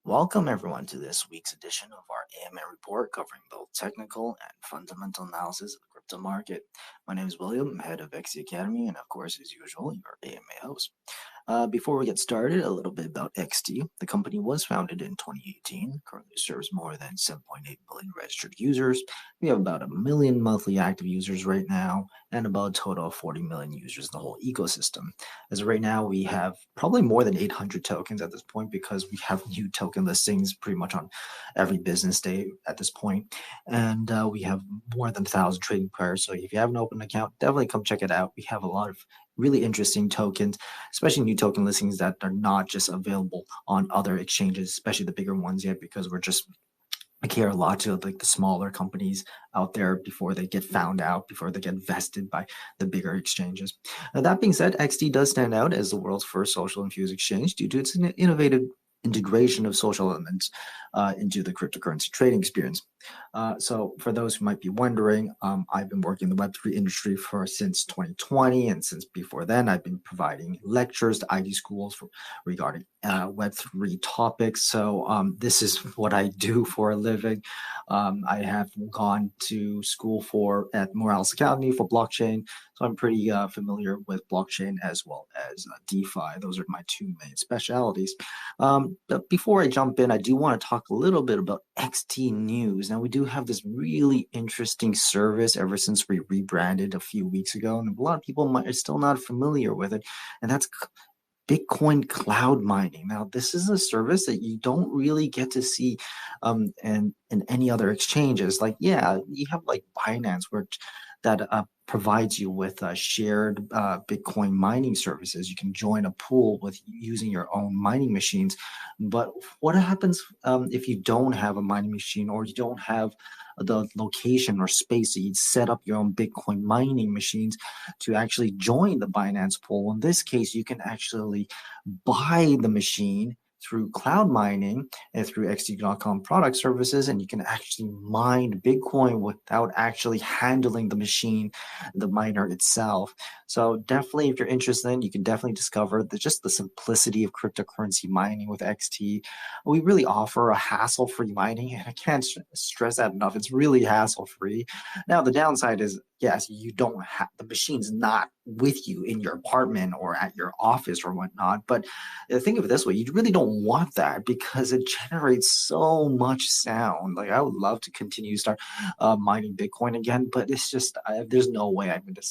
Welcome, everyone, to this week's edition of our AMA report covering both technical and fundamental analysis of the crypto market. My name is William, I'm head of XC Academy, and of course, as usual, your AMA host. Before we get started, a little bit about XT. The company was founded in 2018, currently serves more than 7.8 million registered users. We have about a million monthly active users right now, and about a total of 40 million users in the whole ecosystem. As of right now, we have probably more than 800 tokens at this point because we have new token listings pretty much on every business day at this point. And we have more than 1,000 trading pairs. So if you have an open account, definitely come check it out. We have a lot of really interesting tokens, especially new token listings that are not just available on other exchanges, especially the bigger ones yet, because I care a lot to like the smaller companies out there before they get found out, before they get vested by the bigger exchanges. That being said, XT does stand out as the world's first social infused exchange due to its innovative integration of social elements into the cryptocurrency trading experience. So for those who might be wondering, I've been working in the Web3 industry since 2020, and since before then, I've been providing lectures to ID schools regarding Web3 topics. So this is what I do for a living. I have gone to school at Morales Academy for blockchain, so I'm pretty familiar with blockchain as well as DeFi. Those are my two main specialities. But before I jump in, I do want to talk a little bit about XT News. Now, we do have this really interesting service ever since we rebranded a few weeks ago, and a lot of people are still not familiar with it, and that's Bitcoin cloud mining. Now, this is a service that you don't really get to see in any other exchanges. Like, yeah, you have like Binance that provides you with shared Bitcoin mining services. You can join a pool with using your own mining machines. But what happens if you don't have a mining machine, or you don't have the location or space that you'd set up your own Bitcoin mining machines to actually join the Binance pool? In this case, you can actually buy the machine through cloud mining and through XT.com product services, and you can actually mine Bitcoin without actually handling the machine, the miner itself. So definitely, if you're interested, you can definitely discover just the simplicity of cryptocurrency mining with XT. We really offer a hassle-free mining, and I can't stress that enough. It's really hassle-free. Now, the downside is, yes, you don't have the machine's not with you in your apartment or at your office or whatnot. But think of it this way: you really don't want that because it generates so much sound. Like, I would love to continue to start mining Bitcoin again, but it's just there's no way I'm going to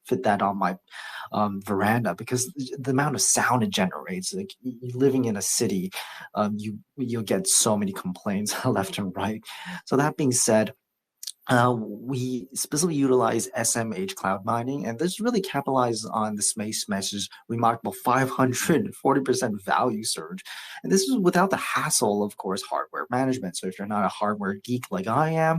fit that on my veranda because the amount of sound it generates. Like, living in a city, you'll get so many complaints left and right. So that being said, we specifically utilize SMH cloud mining, and this really capitalizes on the Space Mesh's remarkable 540% value surge. And this is without the hassle, of course, hardware management. So if you're not a hardware geek like I am,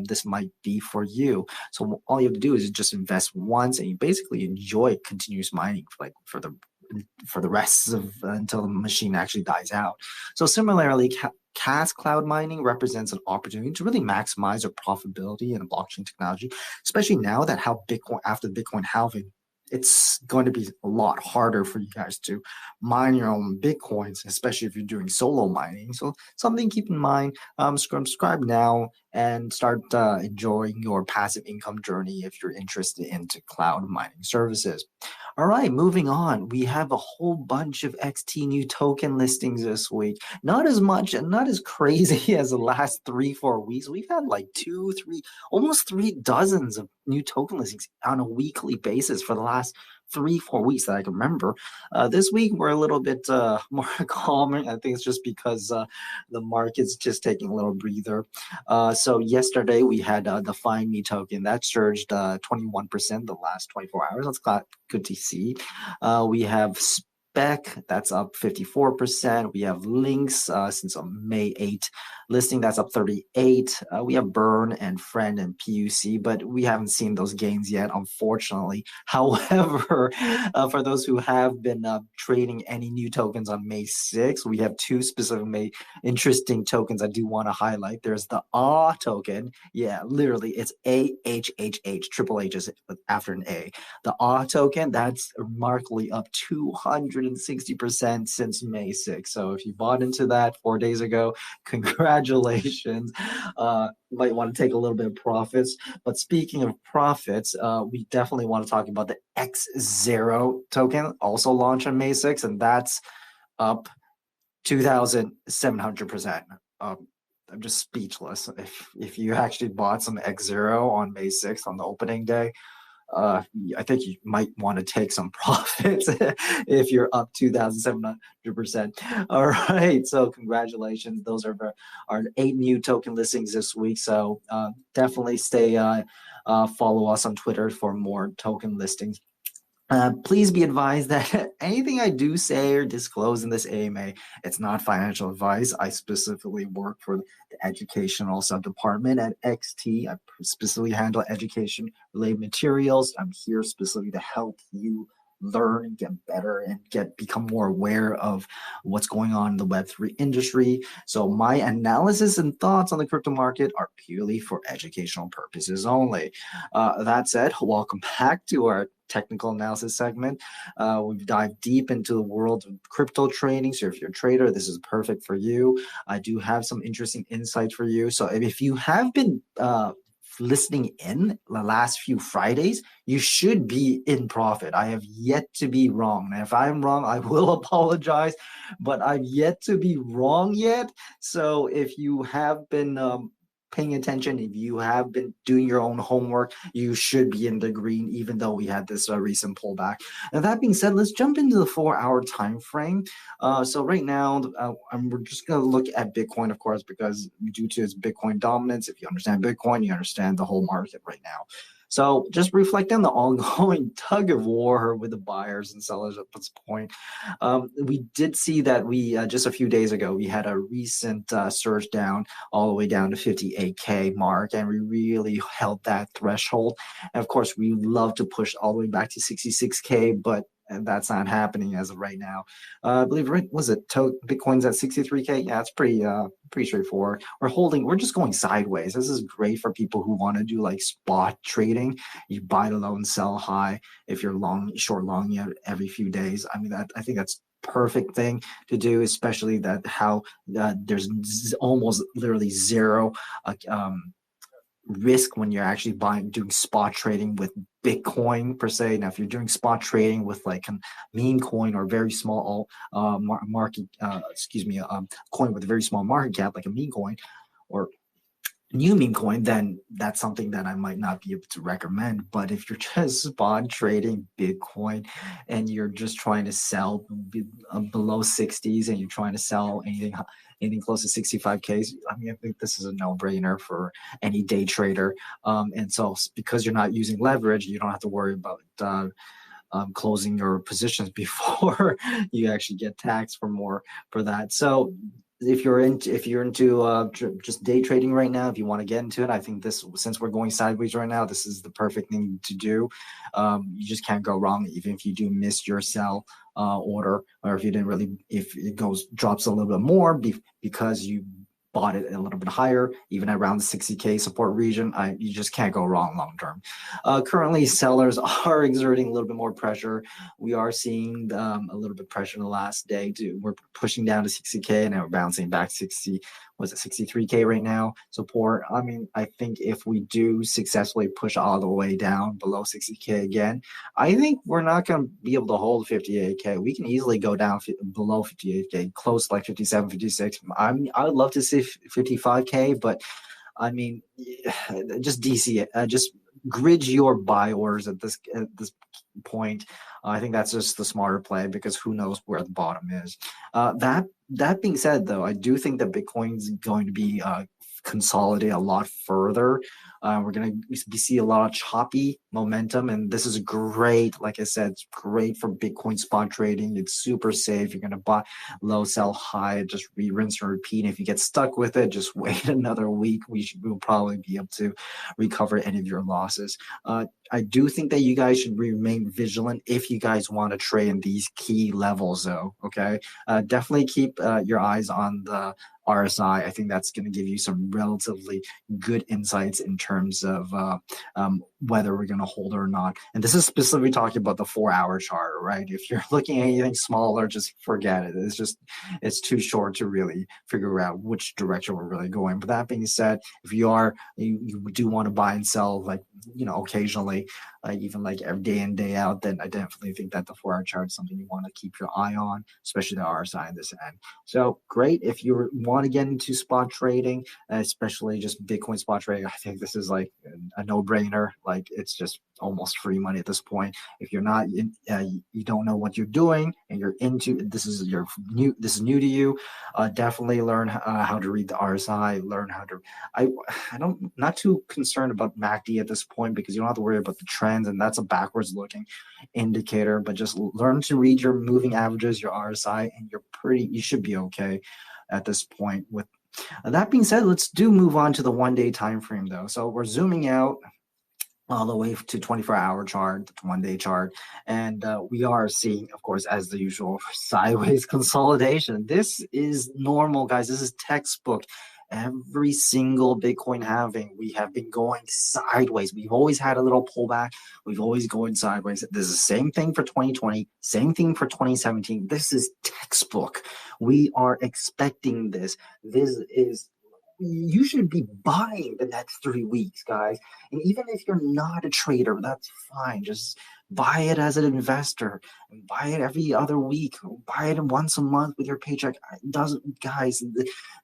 this might be for you. So all you have to do is just invest once, and you basically enjoy continuous mining for the rest of until the machine actually dies out. So similarly, CAS cloud mining represents an opportunity to really maximize your profitability in blockchain technology, especially now that how Bitcoin, after the Bitcoin halving, it's going to be a lot harder for you guys to mine your own Bitcoins, especially if you're doing solo mining. So something to keep in mind. Subscribe now and start enjoying your passive income journey if you're interested into cloud mining services. All right, moving on. We have a whole bunch of XT new token listings this week. Not as much and not as crazy as the last 3-4 weeks. We've had like almost 3 dozens of new token listings on a weekly basis for the last 3-4 weeks that I can remember. This week we're a little bit more calmer. I think it's just because the market's just taking a little breather. So yesterday we had the Find Me token that surged 21% the last 24 hours. That's good to see. We have Spec, that's up 54%. We have Links since May 8 listing, that's up 38. We have Burn and Friend and PUC, but we haven't seen those gains yet, unfortunately. However, for those who have been trading any new tokens on May 6, we have two specific interesting tokens I do want to highlight. There's the AH token. Yeah, literally, it's AHHH, triple H is after an A. The AH token, that's remarkably up 200 160% since May 6th. So if you bought into that 4 days ago, congratulations. You might want to take a little bit of profits. But speaking of profits, we definitely want to talk about the X0 token, also launched on May 6th, and that's up 2,700%. I'm just speechless. If you actually bought some X0 on May 6th on the opening day, I think you might want to take some profits if you're up 2,700%. All right, so congratulations. Those are our 8 new token listings this week. So definitely follow us on Twitter for more token listings. Please be advised that anything I do say or disclose in this AMA, it's not financial advice. I specifically work for the educational sub-department at XT. I specifically handle education-related materials. I'm here specifically to help you learn and get better and become more aware of what's going on in the Web3 industry. So my analysis and thoughts on the crypto market are purely for educational purposes only. That said, welcome back to our technical analysis segment. We've dived deep into the world of crypto trading. So if you're a trader, this is perfect for you. I do have some interesting insights for you. So if you have been listening in the last few Fridays, you should be in profit. I have yet to be wrong. And if I'm wrong, I will apologize, but I've yet to be wrong yet. So if you have been paying attention, if you have been doing your own homework, you should be in the green, even though we had this recent pullback. And that being said, let's jump into the 4-hour time frame. So right now, we're just going to look at Bitcoin, of course, because due to its Bitcoin dominance, if you understand Bitcoin, you understand the whole market right now. So just reflect on the ongoing tug of war with the buyers and sellers at this point. We did see that just a few days ago, we had a recent surge down all the way down to 58K mark, and we really held that threshold. And of course, we love to push all the way back to 66K, but that's not happening as of right now. I believe, Bitcoin's at 63K? Yeah, it's pretty straightforward. We're just going sideways. This is great for people who want to do like spot trading. You buy low and sell high. If you're short long every few days. I mean, I think that's perfect thing to do, especially that how there's almost literally zero risk when you're actually doing spot trading with Bitcoin per se. Now, if you're doing spot trading with like a meme coin or very small coin with a very small market cap, like a meme coin or new meme coin, then that's something that I might not be able to recommend. But if you're just spot trading Bitcoin and you're just trying to sell below 60s and you're trying to sell anything close to 65K, I mean, I think this is a no-brainer for any day trader. And so because you're not using leverage, you don't have to worry about closing your positions before you actually get taxed for that. So if you're into just day trading right now, if you want to get into it, I think since we're going sideways right now, this is the perfect thing to do. You just can't go wrong, even if you do miss your sell order, or if it drops a little bit more because you bought it a little bit higher, even around the 60K support region. You just can't go wrong long term. Currently, sellers are exerting a little bit more pressure. We are seeing a little bit of pressure in the last day. We're pushing down to 60K, and now we're bouncing back 63K right now support. I mean, I think if we do successfully push all the way down below 60K again, I think we're not going to be able to hold 58K. We can easily go down below 58K, close to like 57, 56. I would love to see 55K, but I mean, just DC, just grid your buy orders at this point. I think that's just the smarter play, because who knows where the bottom is. That being said, though, I do think that Bitcoin's going to be consolidate a lot further. We're going to see a lot of choppy momentum, and this is great. Like I said, it's great for Bitcoin spot trading. It's super safe. You're going to buy low, sell high, just rinse and repeat. If you get stuck with it, just wait another week. We'll probably be able to recover any of your losses. I do think that you guys should remain vigilant if you guys want to trade in these key levels, though. Okay, definitely keep your eyes on the RSI. I think that's going to give you some relatively good insights in terms of whether we're going to hold or not. And this is specifically talking about the 4-hour chart, right? If you're looking at anything smaller, just forget it. It's too short to really figure out which direction we're really going. But that being said, if you do want to buy and sell, like, occasionally, even like every day in, day out, then I definitely think that the 4-hour chart is something you want to keep your eye on, especially the RSI on this end. So great. If you want to get into spot trading, especially just Bitcoin spot trading, I think this is like a no-brainer. Like, it's just almost free money at this point. If you're not, you don't know what you're doing, and you're into this is new to you, definitely learn how to read the RSI. Learn how to. I don't not too concerned about MACD at this point, because you don't have to worry about the trends, and that's a backwards looking indicator. But just learn to read your moving averages, your RSI, and you should be okay at this point. With that being said, let's move on to the 1-day time frame, though. So we're zooming out all the way to 24-hour chart, the 1-day chart, and we are seeing, of course, as the usual, sideways consolidation. This is normal, guys. This is textbook. Every single Bitcoin halving, we have been going sideways. We've always had a little pullback. We've always going sideways. This is the same thing for 2020, same thing for 2017. This is textbook. We are expecting this. You should be buying the next 3 weeks, guys. And even if you're not a trader, that's fine. Just buy it as an investor, and buy it every other week. Buy it once a month with your paycheck. It doesn't, guys.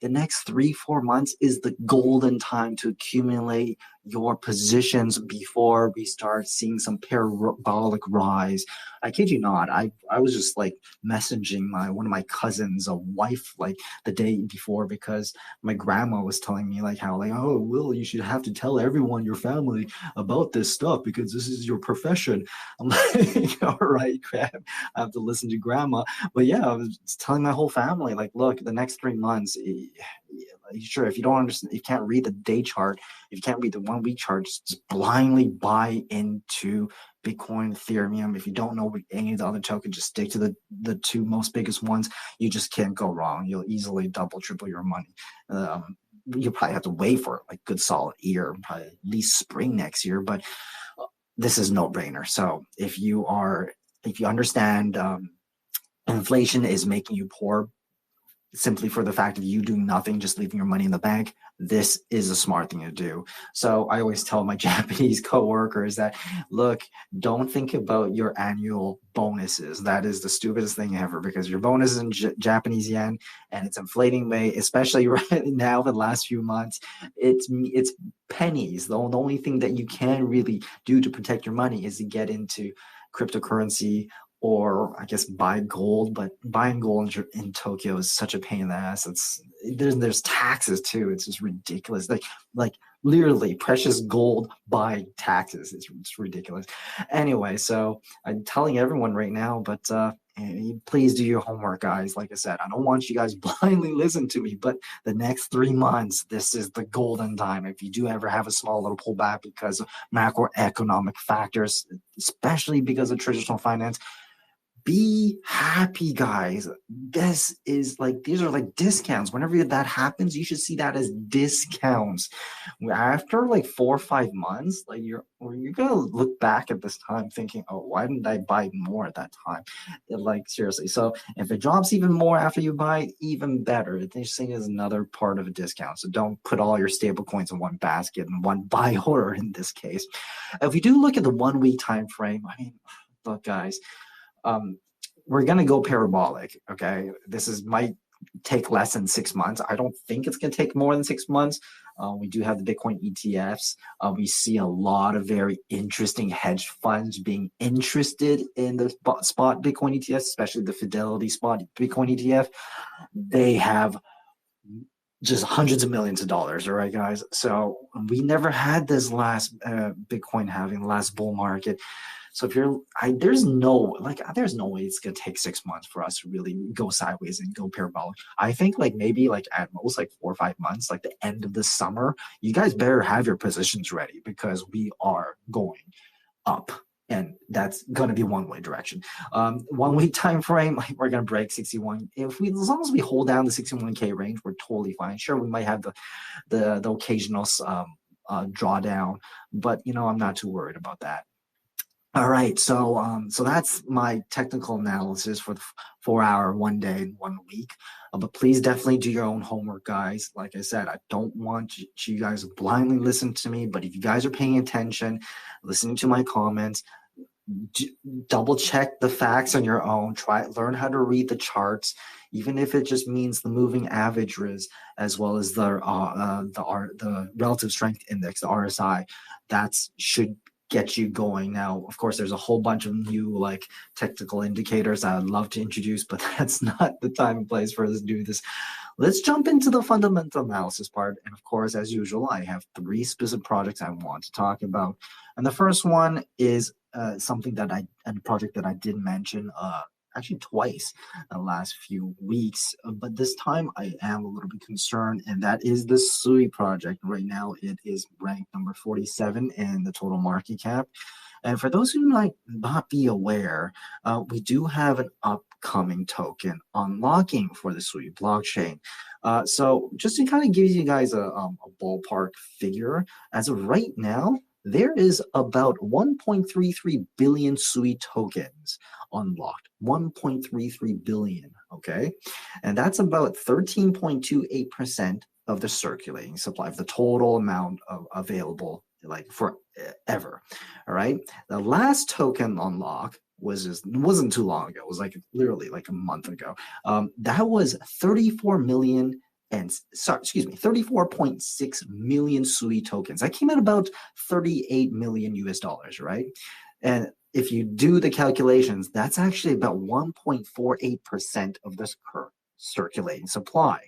The next 3-4 months is the golden time to accumulate your positions before we start seeing some parabolic rise. I kid you not. I was just like messaging one of my cousins, a wife, like the day before, because my grandma was telling me like how, like, oh, Will, you should have to tell everyone, your family, about this stuff because this is your profession. I'm like, all right, crap. I have to listen to grandma. But yeah, I was telling my whole family, like, look, the next 3 months, sure, if you don't understand, you can't read the day chart, if you can't read the 1-week chart, just blindly buy into Bitcoin, Ethereum. If you don't know any of the other tokens, just stick to the 2 most biggest ones. You just can't go wrong. You'll easily double, triple your money. You probably have to wait for like good solid year, probably at least spring next year. But this is no brainer. So if you understand inflation is making you poor simply for the fact of you doing nothing, just leaving your money in the bank, this is a smart thing to do. So I always tell my Japanese coworkers that, look, don't think about your annual bonuses. That is the stupidest thing ever, because your bonus is in Japanese yen and it's inflating way, especially right now the last few months. It's pennies. The only thing that you can really do to protect your money is to get into cryptocurrency, or I guess buy gold. But buying gold in Tokyo is such a pain in the ass. There's taxes too. It's just ridiculous. Like literally precious gold by taxes. It's ridiculous. Anyway, so I'm telling everyone right now, but please do your homework, guys. Like I said, I don't want you guys blindly listen to me, but the next 3 months, this is the golden time. If you do ever have a small little pullback because of macroeconomic factors, especially because of traditional finance, be happy, guys. These are like discounts. Whenever that happens, you should see that as discounts. After like 4 or 5 months, like you're gonna look back at this time thinking, oh, why didn't I buy more at that time? Like, seriously. So if it drops even more after you buy, even better. This thing is another part of a discount. So don't put all your stable coins in one basket and one buy order in this case. If you do look at the 1-week time frame, I mean, look, guys. We're gonna go parabolic. Okay, might take less than 6 months. I don't think it's gonna take more than 6 months. We do have the Bitcoin ETFs. We see a lot of very interesting hedge funds being interested in the spot Bitcoin ETFs, especially the Fidelity spot Bitcoin ETF. They have just hundreds of millions of dollars. All right, guys. So we never had this last Bitcoin having last bull market. So there's no way it's gonna take 6 months for us to really go sideways and go parabolic. I think like maybe like at most like 4 or 5 months, like the end of the summer, you guys better have your positions ready, because we are going up. And that's going to be one-way direction. 1 week time frame, like we're going to break 61. As long as we hold down the 61K range, we're totally fine. Sure, we might have the occasional drawdown, but I'm not too worried about that. All right, so that's my technical analysis for the 4 hour, 1 day, and 1 week. But please definitely do your own homework, guys. Like I said, I don't want you guys to blindly listen to me, but if you guys are paying attention, listening to my comments, double check the facts on your own. Learn how to read the charts, even if it just means the moving averages as well as the relative strength index, the RSI. That should get you going. Now, of course, there's a whole bunch of new like technical indicators I'd love to introduce, but that's not the time and place for us to do this. Let's jump into the fundamental analysis part. And of course, as usual, I have 3 specific projects I want to talk about. And the first one is a project that I did mention actually twice in the last few weeks, but this time I am a little bit concerned, and that is the SUI project. Right now, it is ranked number 47 in the total market cap. And for those who might not be aware, we do have an upcoming token unlocking for the SUI blockchain. So just to kind of give you guys a ballpark figure, as of right now, there is about 1.33 billion SUI tokens unlocked. 1.33 billion, okay? And that's about 13.28% of the circulating supply, of the total amount available, like forever, all right? The last token unlock wasn't too long ago. It was like literally like a month ago. That was 34.6 million SUI tokens. That came at about $38 million US, right? And if you do the calculations, that's actually about 1.48% of this current circulating supply.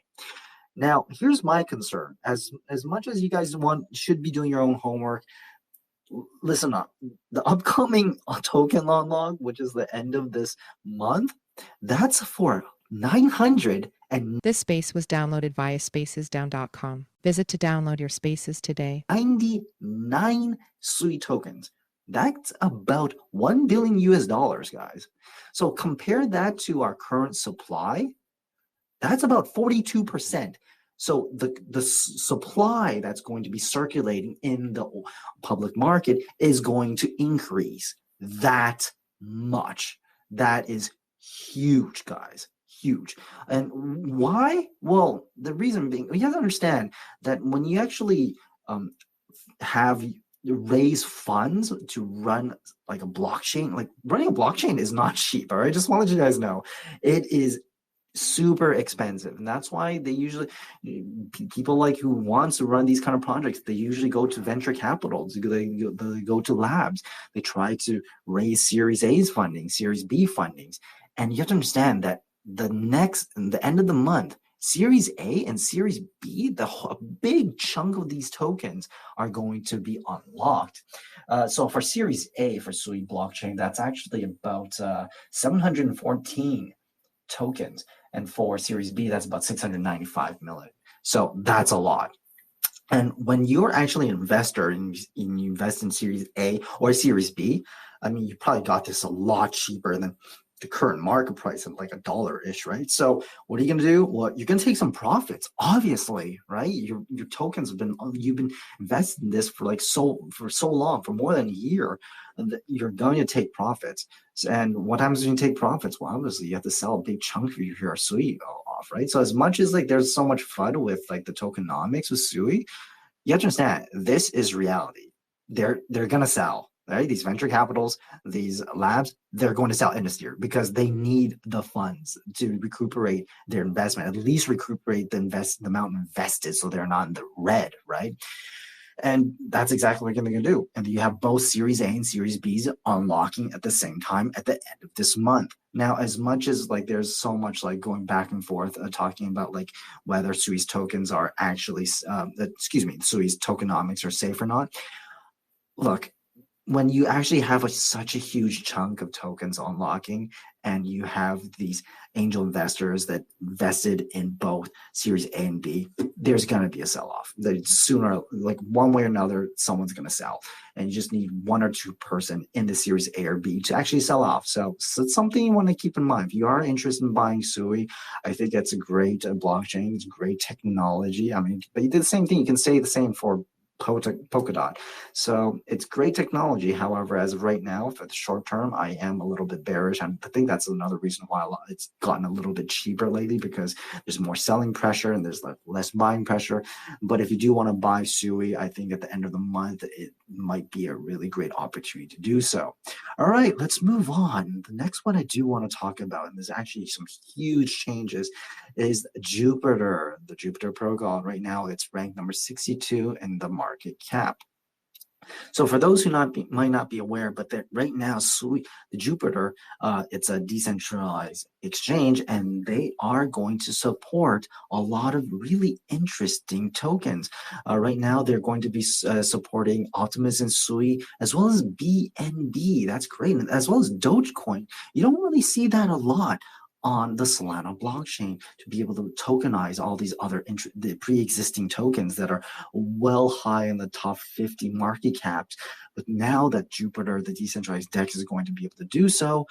Now, here's my concern. As much as you guys should be doing your own homework, listen up. The upcoming token unlock, which is the end of this month, that's for 900. This space was downloaded via spacesdown.com. Visit to download your spaces today. 99 SUI tokens. That's about $1 billion US, guys. So compare that to our current supply. That's about 42%. So the supply that's going to be circulating in the public market is going to increase that much. That is huge, guys. Huge. And why? Well, the reason being, you have to understand that when you actually raise funds to run like a blockchain, like running a blockchain is not cheap. All right, just want to let you guys know, it is super expensive, and that's why they usually, people like who wants to run these kind of projects, they usually go to venture capital, they go to labs, they try to raise Series A's funding, Series B fundings, and you have to understand that the end of the month, Series A and Series B, a big chunk of these tokens are going to be unlocked. So for Series A, for SUI blockchain, that's actually about 714 tokens. And for Series B, that's about 695 million. So that's a lot. And when you're actually an investor and you invest in Series A or Series B, I mean, you probably got this a lot cheaper than the current market price of like $1-ish, right? So what are you going to do? Well, you're going to take some profits, obviously, right? Your tokens you've been invested in this for so long, for more than a year, that you're going to take profits. And what happens when you take profits? Well, obviously you have to sell a big chunk of your SUI off, right? So as much as like there's so much fun with like the tokenomics with SUI, you have to understand this is reality. They're going to sell. Right? These venture capitals, these labs, they're going to sell in this year because they need the funds to recuperate their investment, at least recuperate the amount invested so they're not in the red, right? And that's exactly what you're going to do. And you have both Series A and Series B's unlocking at the same time at the end of this month. Now, as much as like there's so much like going back and forth talking about like whether SUI's tokens are actually, SUI's tokenomics are safe or not, look, when you actually have such a huge chunk of tokens unlocking and you have these angel investors that invested in both Series A and B, there's going to be a sell-off. Sooner, like one way or another, someone's going to sell. And you just need one or two person in the Series A or B to actually sell off. So it's something you want to keep in mind. If you are interested in buying Sui, I think that's a great blockchain. It's great technology. I mean, but you did the same thing. You can say the same for Polkadot. So it's great technology. However, as of right now, for the short term, I am a little bit bearish. And I think that's another reason why it's gotten a little bit cheaper lately, because there's more selling pressure and there's less buying pressure. But if you do want to buy Sui, I think at the end of the month, it might be a really great opportunity to do so. All right, let's move on. The next one I do want to talk about, and there's actually some huge changes, is Jupiter, the Jupiter protocol. Right now, it's ranked number 62 in the market cap. So for those who might not be aware, but that right now, the Jupiter, it's a decentralized exchange, and they are going to support a lot of really interesting tokens. Right now, they're going to be supporting Optimus and Sui, as well as BNB. That's great, as well as Dogecoin. You don't really see that a lot on the Solana blockchain, to be able to tokenize all these other the pre-existing tokens that are well high in the top 50 market caps. But now that Jupiter, the decentralized DEX, is going to be able to do so,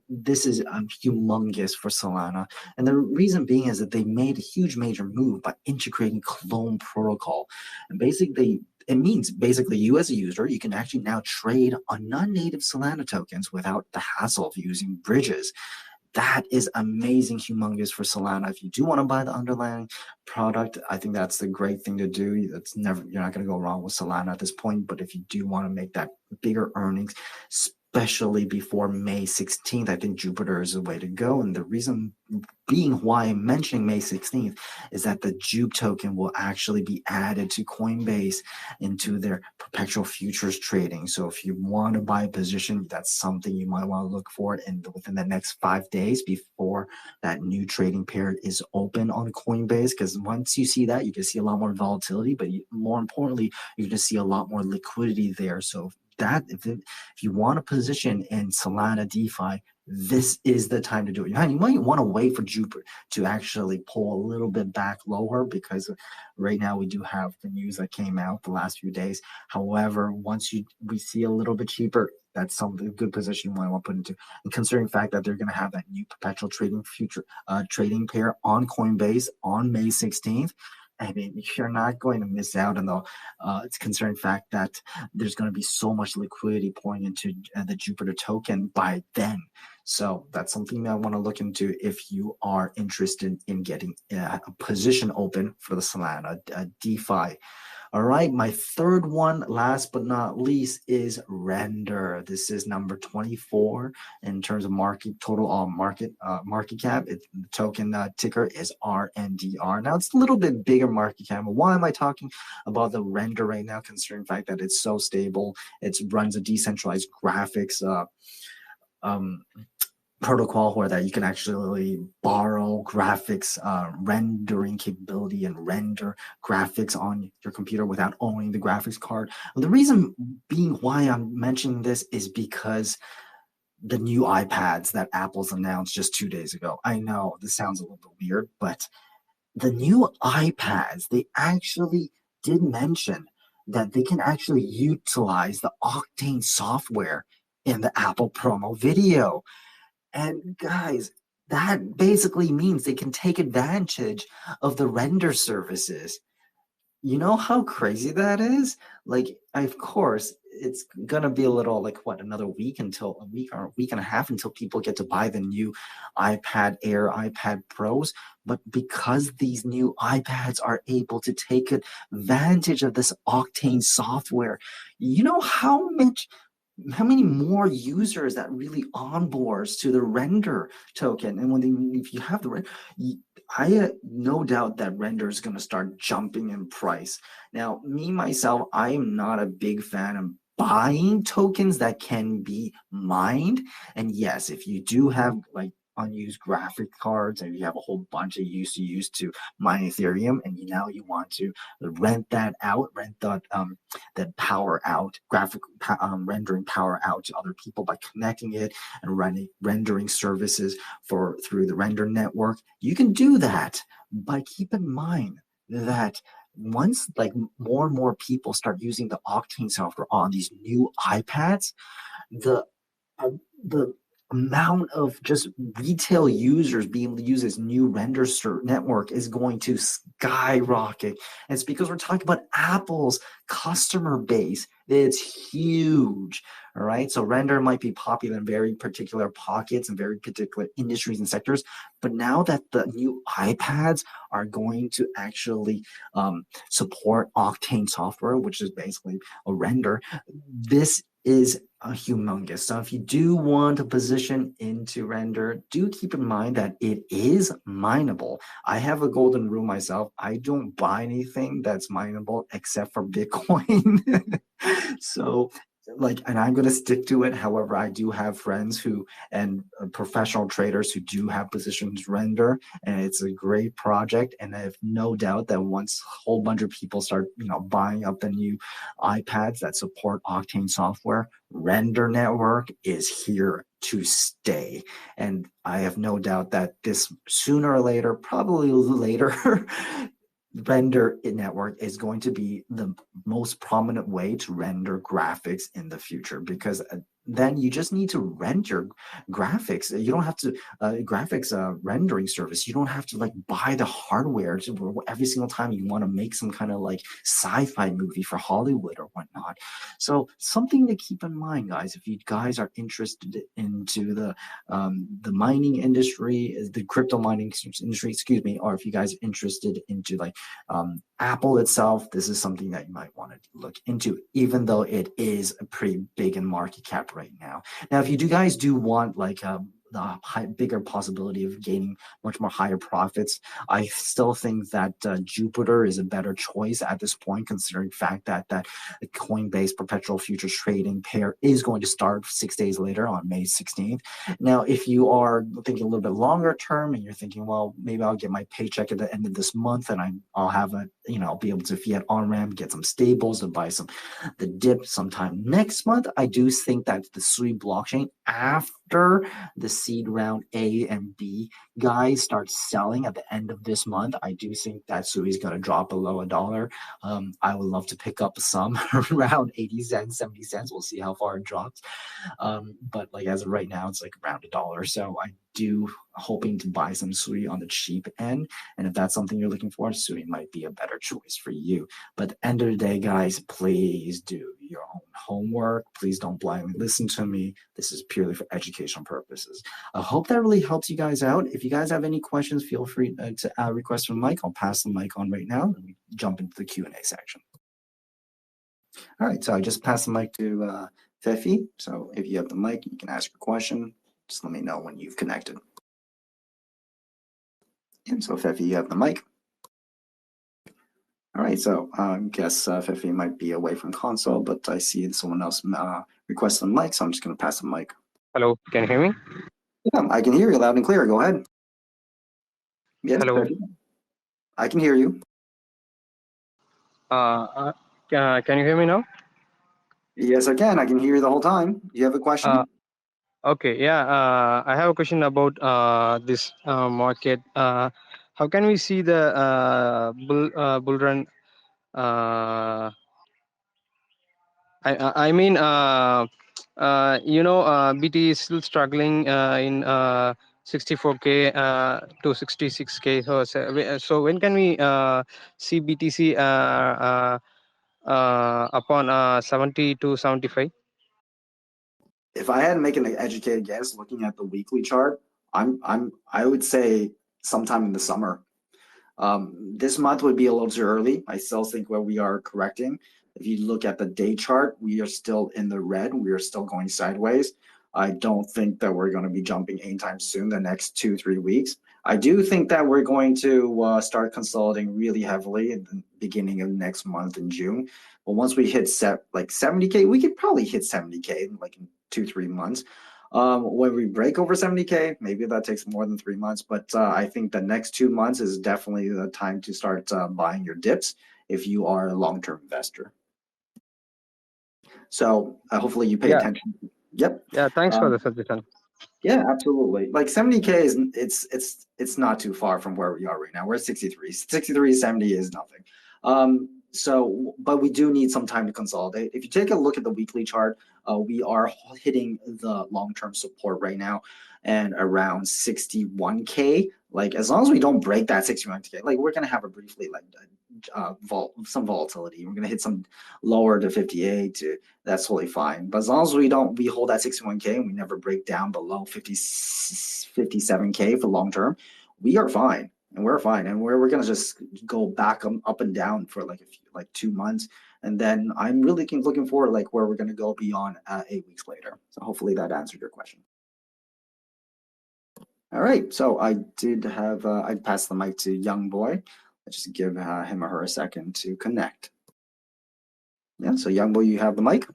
this is humongous for Solana. And the reason being is that they made a huge major move by integrating Clone Protocol. And basically, it means basically you as a user, you can actually now trade on non-native Solana tokens without the hassle of using bridges. That is amazing, humongous for Solana. If you do want to buy the underlying product, I think that's the great thing to do. You're not going to go wrong with Solana at this point. But if you do want to make that bigger earnings, especially before May 16th, I think Jupiter is the way to go. And the reason being why I'm mentioning May 16th is that the Jupe token will actually be added to Coinbase into their perpetual futures trading. So if you want to buy a position, that's something you might want to look for within the next 5 days before that new trading period is open on Coinbase. Because once you see that, you can see a lot more volatility, but more importantly, you're going to see a lot more liquidity there. So if you want a position in Solana DeFi, this is the time to do it. You might want to wait for Jupiter to actually pull a little bit back lower, because right now we do have the news that came out the last few days. However, once we see a little bit cheaper, that's a good position I want to put into. And considering the fact that they're going to have that new perpetual trading pair on Coinbase on May 16th, I mean, you're not going to miss out on it's concerning fact that there's going to be so much liquidity pouring into the Jupiter token by then. So that's something that I want to look into if you are interested in getting a position open for the Solana DeFi. All right, my third one, last but not least, is Render. This is number 24 in terms of total market cap. The token ticker is RNDR. Now it's a little bit bigger market cap. Why am I talking about the Render right now? Considering the fact that it's so stable, it runs a decentralized graphics protocol where that you can actually borrow graphics rendering capability and render graphics on your computer without owning the graphics card. And the reason being why I'm mentioning this is because the new iPads that Apple's announced just 2 days ago. I know this sounds a little bit weird, but the new iPads, they actually did mention that they can actually utilize the Octane software in the Apple promo video. And guys, that basically means they can take advantage of the render services. You know how crazy that is? Like, of course, it's gonna be a little another week or a week and a half until people get to buy the new iPad Air, iPad Pros. But because these new iPads are able to take advantage of this Octane software, you know how many more users that really onboards to the Render token. And if you have the Render, I no doubt that Render is going to start jumping in price. Now, myself, I am not a big fan of buying tokens that can be mined. And yes, if you do have unused graphic cards and you have a whole bunch that you used to mine Ethereum, and now you want to rent that out, rent that power out, rendering power out to other people by connecting it and rendering services through the render network. You can do that, but keep in mind that once like more and more people start using the Octane software on these new iPads, the amount of just retail users being able to use this new render network is going to skyrocket. And it's because we're talking about Apple's customer base. It's huge. All right. So render might be popular in very particular pockets and very particular industries and sectors. But now that the new iPads are going to actually support Octane software, which is basically a render, this is a humongous. So if you do want to position into render, do keep in mind that it is mineable. I have a golden rule myself. I don't buy anything that's mineable except for Bitcoin. So and I'm going to stick to it. However, I do have friends and professional traders who do have positions render, and it's a great project. And I have no doubt that once a whole bunch of people start, buying up the new iPads that support Octane software, render network is here to stay. And I have no doubt that this sooner or later, probably later, render network is going to be the most prominent way to render graphics in the future, because then you just need to rent your graphics. You don't have to graphics rendering service. You don't have to buy the hardware every single time you want to make some kind of sci-fi movie for Hollywood or whatnot. So something to keep in mind, guys, if you guys are interested into the mining industry, the crypto mining industry, excuse me, or if you guys are interested into Apple itself, this is something that you might want to look into, even though it is a pretty big in market cap right now. Now, if you guys do want the bigger possibility of gaining much more higher profits, I still think that Jupiter is a better choice at this point, considering the fact that the Coinbase perpetual futures trading pair is going to start 6 days later on May 16th. Now, if you are thinking a little bit longer term and you're thinking, well, maybe I'll get my paycheck at the end of this month and I'll have be able to fiat on ramp, get some stables and buy the dip sometime next month. I do think that the Sui blockchain, after the seed round A and B guys start selling at the end of this month, I do think that Sui is going to drop below $1. I would love to pick up some around 80 cents, 70 cents. We'll see how far it drops. But as of right now, it's around $1. So I do hoping to buy some Sui on the cheap end. And if that's something you're looking for, Sui might be a better choice for you. But at the end of the day, guys, please do your own homework. Please don't blindly listen to me. This is purely for educational purposes. I hope that really helps you guys out. If you guys have any questions, feel free to request from Mike. I'll pass the mic on right now and we jump into the Q&A section. All right, so I just passed the mic to Fefi. So if you have the mic, you can ask your question. Just let me know when you've connected. And so Fefi, you have the mic. All right, so I guess Fefi might be away from console, but I see someone else requested the mic, so I'm just going to pass the mic. Hello, can you hear me? Yeah, I can hear you loud and clear. Go ahead. Yes, hello. Fefi. I can hear you. Can you hear me now? Yes, I can. I can hear you the whole time. Do you have a question? Okay, yeah. I have a question about this market. How can we see the bull run? I mean, BT is still struggling in 64K to 66K. So when can we see BTC upon 70 to 75? If I had to make an educated guess, looking at the weekly chart, I would say sometime in the summer. This month would be a little too early. I still think where we are correcting. If you look at the day chart, we are still in the red. We are still going sideways. I don't think that we're going to be jumping anytime soon, the next 2-3 weeks. I do think that we're going to start consolidating really heavily in the beginning of next month in June. But once we hit 70K, we could probably hit 70K in 2-3 months. When we break over 70K, maybe that takes more than 3 months, but I think the next 2 months is definitely the time to start buying your dips if you are a long-term investor. So hopefully you pay Yeah, attention. Yep. yeah. Thanks for Um, the suggestion. yeah, absolutely. Like 70K is it's not too far from where we are right now. We're at 63. 63, 70 is nothing. So but we do need some time to consolidate. If you take a look at the weekly chart, we are hitting the long-term support right now and around 61K. Like as long as we don't break that 61K, like we're gonna have a briefly like some volatility. We're gonna hit some lower to 58 to that's totally fine. But as long as we hold that 61K and we never break down below 57K for long term, we are fine. And we're fine. And we're gonna just go back up and down for like 2 months. And then I'm really looking forward like where we're gonna go beyond 8 weeks later. So hopefully that answered your question. All right, so I did have I passed the mic to Young Boy. Let's just give him or her a second to connect. Yeah, so Young Boy, you have the mic.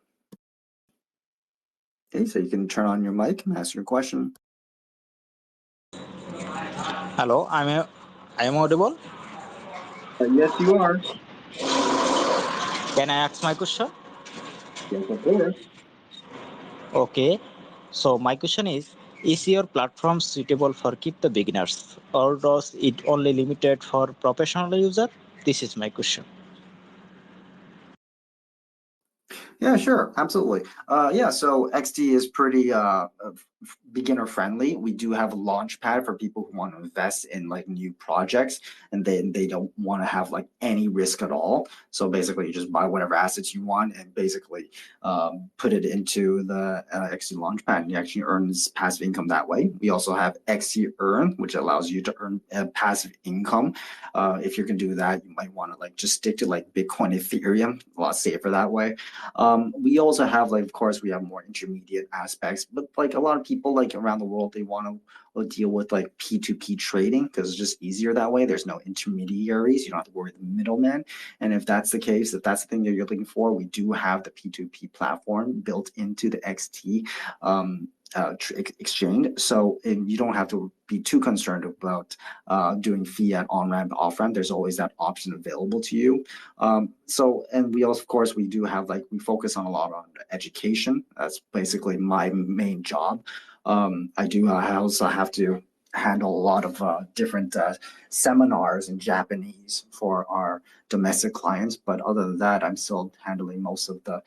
Okay, so you can turn on your mic and ask your question. Hello, I am audible. Yes, you are. Can I ask my question? Yes, of course. Okay. So my question is your platform suitable for keep the beginners or does it only limited for professional user? This is my question. Yeah, sure, absolutely. Yeah, so XD is pretty beginner friendly. We do have a launch pad for people who want to invest in like new projects and then they don't want to have like any risk at all. So basically, you just buy whatever assets you want and basically put it into the XD launch pad, and you actually earn this passive income that way. We also have XD Earn, which allows you to earn passive income. If you can do that, you might want to like just stick to like Bitcoin, Ethereum, a lot safer that way. We also have like, of course, we have more intermediate aspects, but like a lot of people like around the world, they want to deal with like P2P trading because it's just easier that way. There's no intermediaries. You don't have to worry the middleman. And if that's the case, if that's the thing that you're looking for, we do have the P2P platform built into the XT exchange. So you don't have to be too concerned about doing fiat on ramp, off ramp. There's always that option available to you. And we also, of course, we do have like, we focus on a lot on education. That's basically my main job. I also have to handle a lot of different seminars in Japanese for our domestic clients. But other than that, I'm still handling most of the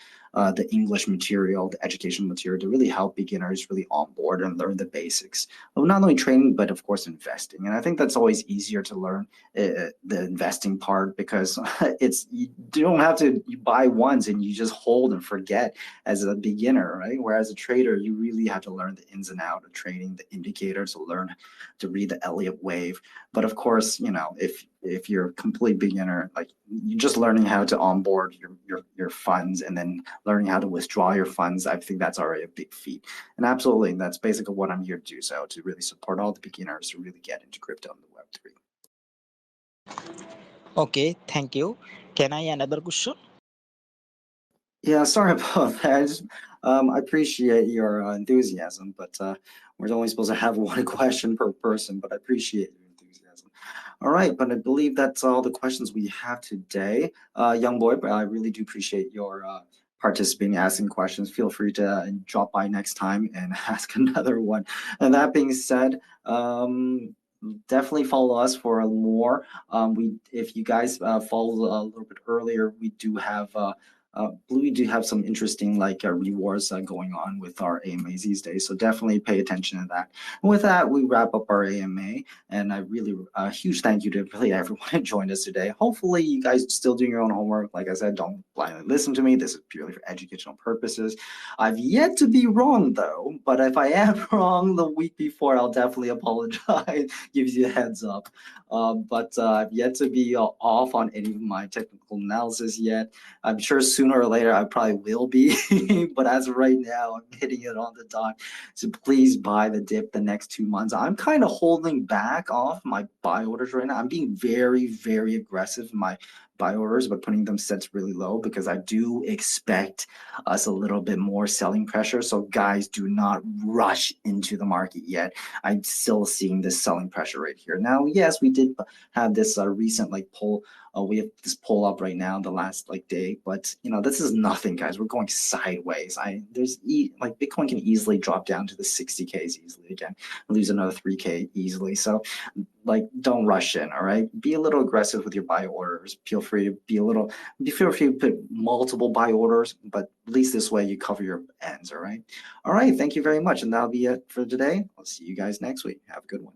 English material, the education material to really help beginners really onboard and learn the basics of not only trading, but of course, investing. And I think that's always easier to learn the investing part because you don't have to, you buy once and you just hold and forget as a beginner, right? Whereas a trader, you really have to learn the ins and outs of trading, the indicators, to learn to read the Elliott wave. But of course, if you're a complete beginner, like you're just learning how to onboard your funds and then learning how to withdraw your funds, I think that's already a big feat. And absolutely, that's basically what I'm here to do. So to really support all the beginners to really get into crypto and the Web3. Okay, thank you. Can I another question? Yeah, sorry about that. I appreciate your enthusiasm, but we're only supposed to have one question per person, but I appreciate your enthusiasm. All right, but I believe that's all the questions we have today. Young Boy, but I really do appreciate your participating, asking questions. Feel free to drop by next time and ask another one. And that being said, definitely follow us for more. If you guys follow a little bit earlier, we do have some interesting like rewards going on with our AMAs these days. So definitely pay attention to that. And with that, we wrap up our AMA. And I really a huge thank you to really everyone who joined us today. Hopefully you guys still doing your own homework. Like I said, don't blindly listen to me. This is purely for educational purposes. I've yet to be wrong though, but if I am wrong the week before, I'll definitely apologize, give you a heads up. But I've yet to be off on any of my technical analysis yet. I'm sure sooner or later I probably will be, but as of right now, I'm hitting it on the dot. So please buy the dip the next 2 months. I'm kind of holding back off my buy orders right now. I'm being very, very aggressive in my buy orders, but putting them sets really low because I do expect us a little bit more selling pressure. So guys, do not rush into the market yet. I'm still seeing this selling pressure right here. Now, yes, we did have this recent like pull. We have this pull up right now the last like day, but this is nothing, guys. We're going sideways. Like Bitcoin can easily drop down to the 60Ks easily again, lose another 3K easily. So like, don't rush in. All right, be a little aggressive with your buy orders. Feel free to put multiple buy orders, but at least this way you cover your ends. All right. Thank you very much, and that'll be it for today. I'll see you guys next week. Have a good one.